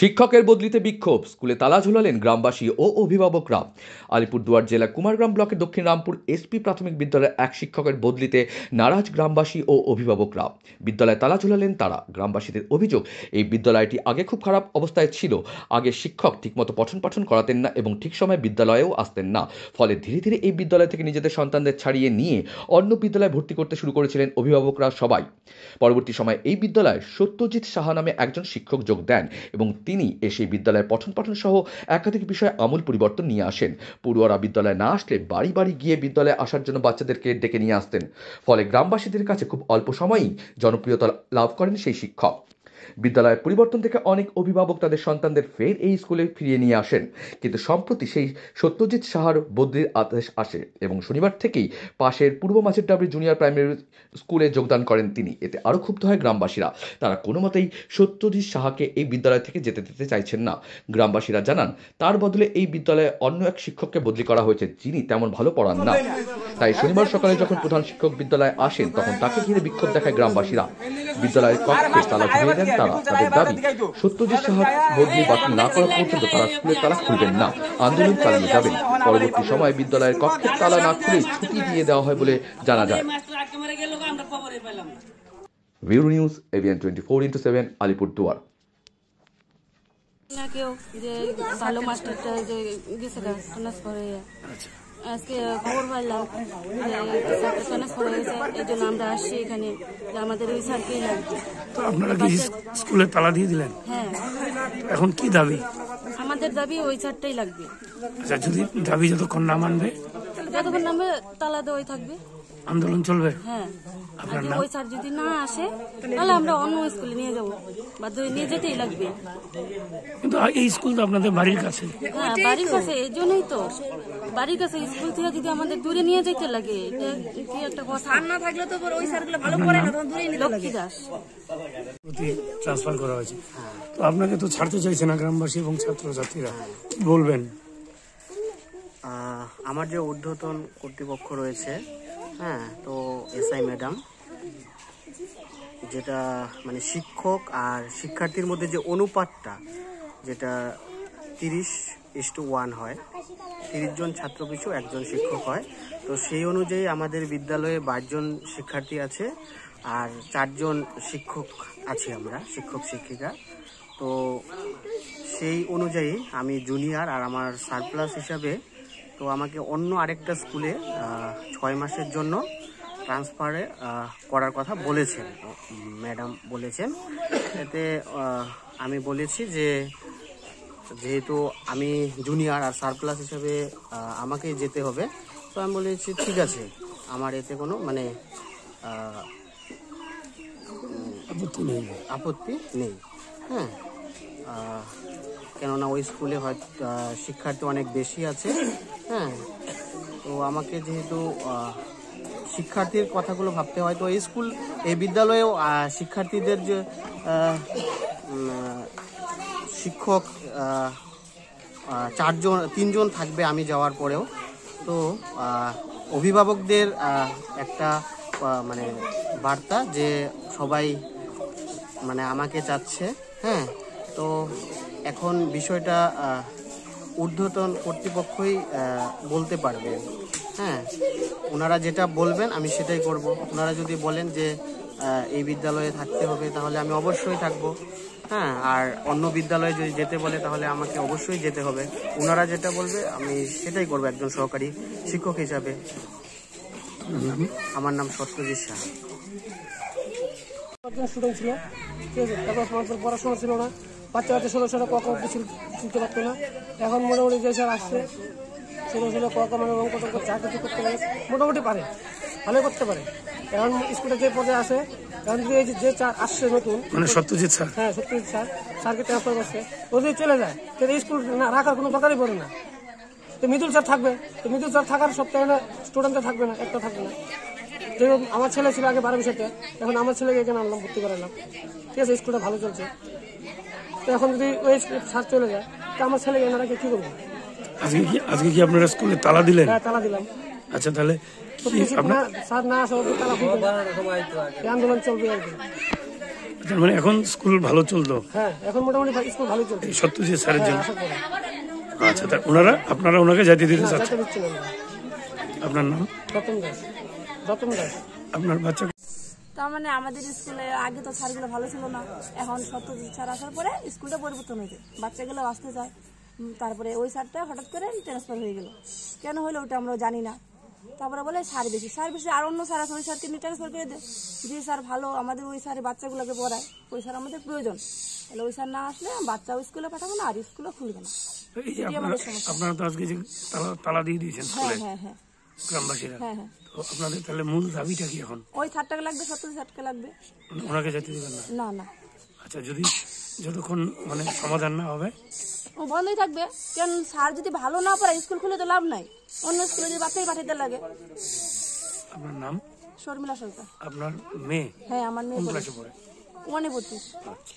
শিক্ষকের বদলিতে বিক্ষোভ, স্কুলে তালা ঝোলালেন গ্রামবাসী ও অভিভাবকরা। আলিপুরদুয়ার জেলা কুমারগ্রাম ব্লকের দক্ষিণ রামপুর এসপি প্রাথমিক বিদ্যালয়ের এক শিক্ষকের বদলিতে নারাজ গ্রামবাসী ও অভিভাবকরা। বিদ্যালয়ে তালা ঝোলালেন তারা। গ্রামবাসীদের অভিযোগ, এই বিদ্যালয়টি আগে খুব খারাপ অবস্থায় ছিল। আগে শিক্ষক ঠিকমতো পঠন পাঠন করাতেন না এবং ঠিক সময়ে বিদ্যালয়েও আসতেন না। ফলে ধীরে ধীরে এই বিদ্যালয় থেকে নিজেদের সন্তানদের ছাড়িয়ে নিয়ে অন্য বিদ্যালয়ে ভর্তি করতে শুরু করেছিলেন অভিভাবকরা সবাই। পরবর্তী সময়ে এই বিদ্যালয়ে সত্যজিৎ সাহা নামে একজন শিক্ষক যোগ দেন এবং তিনি এসে বিদ্যালয়ের পঠন পাঠন সহ একাধিক বিষয়ে আমূল পরিবর্তন নিয়ে আসেন। পড়ুয়ারা বিদ্যালয়ে না আসলে বাড়ি বাড়ি গিয়ে বিদ্যালয়ে আসার জন্য বাচ্চাদেরকে ডেকে নিয়ে আসতেন। ফলে গ্রামবাসীদের কাছে খুব অল্প সময়েই জনপ্রিয়তা লাভ করেন সেই শিক্ষক। বিদ্যালয়ের পরিবর্তন থেকে অনেক অভিভাবক তাদের সন্তানদের ফের এই স্কুলে ফিরিয়ে নিয়ে আসেন, কিন্তু সম্প্রতি সেই সত্যজিৎ সাহার বদলির আদেশ আসে এবং শনিবার থেকেই পাশের পূর্ব মাঝের ডাবরি জুনিয়র প্রাইমারি স্কুলে যোগদান করেন তিনি। এতে আরও ক্ষুব্ধ হয় গ্রামবাসীরা। তারা কোনো মতেই সত্যজিৎ সাহাকে এই বিদ্যালয় থেকে যেতে দিতে চাইছেন না। গ্রামবাসীরা জানান, তার বদলে এই বিদ্যালয়ে অন্য এক শিক্ষককে বদলি করা হয়েছে, যিনি তেমন ভালো পড়ান না। তাই শনিবার সকালে যখন প্রধান শিক্ষক বিদ্যালয়ে আসেন, তখন তাকে ঘিরে বিক্ষোভ দেখায় গ্রামবাসীরা। বিদ্যালয়ের কক্ষে তালা ঝুলিয়ে দেন তারা। তাদের দাবি, সত্যজিৎ সাহার বদলি বাতিল না করা পর্যন্ত তারা স্কুলের তালা খুলবেন না, আন্দোলন চালিয়ে যাবেন। পরবর্তী সময়ে বিদ্যালয়ের কক্ষের তালা না খুলে ছুটি দিয়ে দেওয়া হয় বলে জানা যায়। Bureau news, ABN 24x7, Alipurduar. না কেউ যে ভালো মাস্টারটা যে গেছে ট্রান্সফার হয়ে আজকে খবর পাইলাম যে স্যারটা ট্রান্সফার হয়ে গেছে, এই জন্য আমরা আসছি এখানে যে আমাদের ওই স্যারকেই লাগবে। তো আপনারা কি স্কুলে তালা দিয়ে দিলেন? হ্যাঁ। এখন কি দাবি? আমাদের দাবি ওই স্যারটাই লাগবে। আচ্ছা, যদি দাবি যতক্ষণ না মানবে যতক্ষণ নামে তালা দেওয়াই থাকবে, আন্দোলন চলবে। হ্যাঁ, ওই স্যার যদি না আসে তাহলে আমরা অন্য স্কুলে নিয়ে যাবো, বাধ্য হয়ে নিয়ে যেতেই লাগবে। কিন্তু এই স্কুল তো আপনাদের বাড়ির কাছে। হ্যাঁ, বাড়ির কাছে, এই জন্যই তো বাড়ির কাছে স্কুল থেকে যদি আমাদের দূরে নিয়ে যেতে লাগে, এটা কি একটা কথা। না থাকলে তো ওই স্যারগুলো ভালো পড়ে না, তখন দূরে নিতে লাগে। লক্ষ্মী দাস ট্রান্সফার করা হয়েছে, তো আপনাকে তো ছাড়তে চাইছে না গ্রামবাসী এবং ছাত্রছাত্রীরা, কি বলবেন? আমার যে ঊর্ধ্বতন কর্তৃপক্ষ রয়েছে, হ্যাঁ, তো এসআই ম্যাডাম, যেটা মানে শিক্ষক আর শিক্ষার্থীর মধ্যে যে অনুপাতটা, যেটা 30:1 হয়, 30 জন ছাত্র পিছু একজন শিক্ষক হয়। তো সেই অনুযায়ী আমাদের বিদ্যালয়ে 22 জন শিক্ষার্থী আছে আর 4 জন শিক্ষক আছি আমরা, শিক্ষক শিক্ষিকা। তো সেই অনুযায়ী আমি জুনিয়র আর আমার সারপ্লাস হিসাবে তো আমাকে অন্য আরেকটা স্কুলে 6 মাসের জন্য ট্রান্সফারে করার কথা বলেছেন ম্যাডাম, বলেছেন। এতে আমি বলেছি যে যেহেতু আমি জুনিয়র আর সারপ্লাস হিসাবে আমাকেই যেতে হবে, তো আমি বলেছি ঠিক আছে, আমার এতে কোনো মানে আপত্তি নেই। হ্যাঁ, কেননা ওই স্কুলে হয়তো শিক্ষার্থী অনেক বেশি আছে। হ্যাঁ, তো আমাকে যেহেতু শিক্ষার্থীর কথাগুলো ভাবতে হয়, তো এই বিদ্যালয়েও শিক্ষার্থীদের যে শিক্ষক 3 জন থাকবে আমি যাওয়ার পরেও। তো অভিভাবকদের একটা মানে বার্তা যে সবাই মানে আমাকে চাচ্ছে। হ্যাঁ, তো এখন বিষয়টা ঊর্ধ্বতন কর্তৃপক্ষই বলতে পারবে। হ্যাঁ, ওনারা যেটা বলবেন আমি সেটাই করব। ওনারা যদি বলেন যে এই বিদ্যালয়ে থাকতে হবে, তাহলে আমি অবশ্যই থাকবো। হ্যাঁ, আর অন্য বিদ্যালয়ে যদি যেতে বলে তাহলে আমাকে অবশ্যই যেতে হবে। ওনারা যেটা বলবে আমি সেটাই করবো একজন সহকারী শিক্ষক হিসাবে। আমার নাম সত্যজিৎ সাহা। স্টুডেন্ট ছিল, ঠিক আছে, তারপর পড়াশোনা ছিল না, বাচ্চা ষোলো কখন কিছু চিনতে পারতো না। এখন মোটামুটি যে স্যার আসছে, ষোলো কখন মানে অঙ্ক টঙ্ক যা কিছু করতে পারে মোটামুটি পারে, ভালো করতে পারে। এখন স্কুলে যে পর্যায়ে আসে, এখন যদি এই যে আসছে নতুন মানে সত্যজিৎ স্যার, হ্যাঁ সত্যজিৎ স্যারকে ট্রান্সফার করছে, ও যদি চলে যায় তাহলে স্কুল না রাখার কোনো দরকারই পড়ে না। তো মৃদুল স্যার থাকবে, তো মৃদুল স্যার থাকার সপ্তাহে স্টুডেন্টরা থাকবে না, একটা থাকবে না। যেরকম আমার ছেলে ছিল আগে 12 বিষয়তে, এখন আমার ছেলেকে এখানে আনলাম, ভর্তি করালাম, ঠিক আছে, স্কুলটা ভালো চলছে। তো এখন যদি ওই স্যার চলে যায়, তো আমার ছেলেকে এনারা কি করবো? আজকে কি আপনারা স্কুলে তালা দিলেন? হ্যাঁ, তালা দিলাম। আচ্ছা, তাহলে স্যার না আসা তালা খুলবে, আন্দোলন চলবে আর কি। আচ্ছা, মানে এখন স্কুল ভালো চলতো হ্যাঁ এখন মোটামুটি স্কুল ভালোই চলছে। এই সত্যজিৎ স্যারের জন্য? আশা করি। আচ্ছা, তা আপনারা ওনাকে জাতি দিতে না, চাচ্ছেন? যাতে দিচ্ছি না আমরা। আপনার নাম? রতন দাস। রতন দাস। আপনার বাচ্চা? তার মানে আমাদের স্কুলে আগে তো স্যারগুলো ভালো ছিল না, এখন সত্যজিৎ স্যার আসার পরে স্কুলটা পরিবর্তন হয়েছে, বাচ্চাগুলো আসতে চায়। তারপরে ওই স্যারটা হঠাৎ করে ট্রান্সফার হয়ে গেল, কেন হলো ওটা আমরা জানি না। তারপরে বলে স্যার বেশি আর অন্য স্যার আছে, ওই স্যারকে নিয়ে ট্রান্সফার করে দেয়। যে স্যার ভালো আমাদের ওই স্যারের বাচ্চাগুলোকে পড়ায়, ওই স্যার আমাদের প্রয়োজন। তাহলে ওই স্যার না আসলে বাচ্চাও স্কুলে পাঠাবো না আর স্কুলও খুলবে না। এই যে আপনারা তো আজকে যে তালা দিয়ে দিয়েছেন স্কুলে, হ্যাঁ হ্যাঁ গ্রামবাসীরা, হ্যাঁ হ্যাঁ তো আপনাদের তাহলে মূল দাবিটা কি এখন? ওই স্যারটাকে লাগবে, সত্যজিৎ স্যারকে লাগবে। ওনাকে যেতে দেবেন না? না না, আচ্ছা, যতক্ষণ মানে সমাধান না হবে ও বন্ধই থাকবে। কেন স্যার যদি ভালো না পড়ায় স্কুল খুলে তো লাভ নাই, অন্য স্কুলে যদি বাচ্চাই পাঠাতে লাগে। আপনার নাম? শর্মিলা সরকার। আপনার মেয়ে হ্যাঁ আমার মেয়ে কোন ক্লাসে পড়ে? 1 এ ভর্তি। আচ্ছা।